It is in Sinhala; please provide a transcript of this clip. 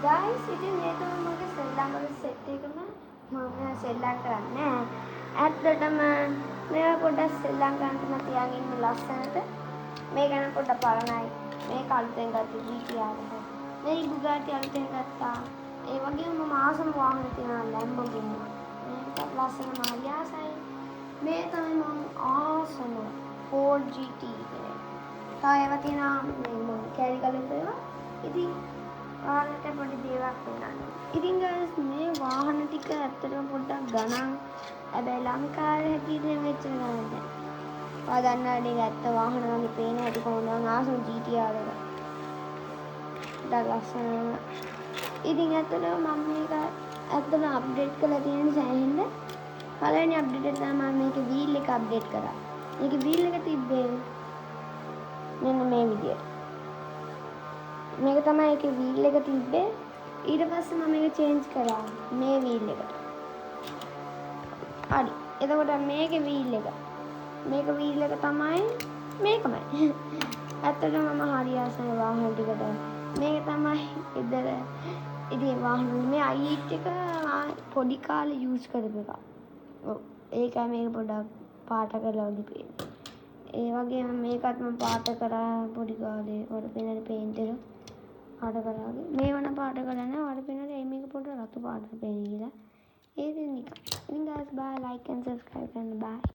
guys, ඉතින් මේ තමයි මගේ ශ්‍රී ලංකාවේ සෙට් එකම මම ශ්‍රී ලංකාවේ ඇත්තටම මේවා පොඩ්ඩක් ශ්‍රී ලංකාවටම තියාගෙන ඉන්න ලස්සනට මේක නම් පොඩ්ඩක් බලනයි මේක අලුතෙන් ගත්ත GTR එක මේ Bugatti අලුතෙන් ගත්තා ඒ වගේම මම ආසම වාහන තියෙනවා Lamborghini මේක ලස්සන මාරියාසයි මේ තමයි මම ආසම Ford GT එක තව ඒවා තියෙනවා මේ කැරි කලපේවා ඉතින් වාහනට පොඩි දේවල් වෙනවා. ඉතින් guys මේ වාහන ටික ඇත්තටම පොඩ්ඩක් ගණන් හැබැයි ලංකාවේ හැටියට මෙච්චර ගණන් නැහැ. ඔයා දන්නවනේ ඇත්ත වාහන වගේ පේන හැටි කොහොමද ආසම GTR එක. දලස්සන. ඉතින් ඇත්තටම මම මේක ඇත්තටම අප්ඩේට් කරලා තියෙන සෑහෙන්න. පළවෙනි අප්ඩේට් එක තමයි මම මේකේ වීල් එක අප්ඩේට් කරා. මේකේ වීල් එක තිබ්බේ මෙන්න මේ විදියට. මේක තමයි ඒකේ වීල් එක තිබ්බේ ඊට පස්සේ මම මේක චේන්ජ් කරා මේ වීල් එකට හරි එතකොට මේකේ වීල් එක මේක වීල් එක තමයි මේකමයි ඇත්තටම මම හරි ආසයි වාහන ටිකට මේක තමයි ඉදර ඉතින් වාහන මේ i8 එක පොඩි කාලේ යූස් කරපු එක ඔව් ඒකයි මේක පොඩක් පාට කරලා වගේ පේන්නේ ඒ වගේම මේකත් මම පාට කරා පොඩි කාලේ වල පේන පේන්ට් එක පාට කරාගේ මේ වන පාට කරලා නැහැ වල පේනවා ඒ මේක පොඩ රතු පාටට පේන කියලා ඒ ඉතින් නිකන් guys bye like and subscribe and bye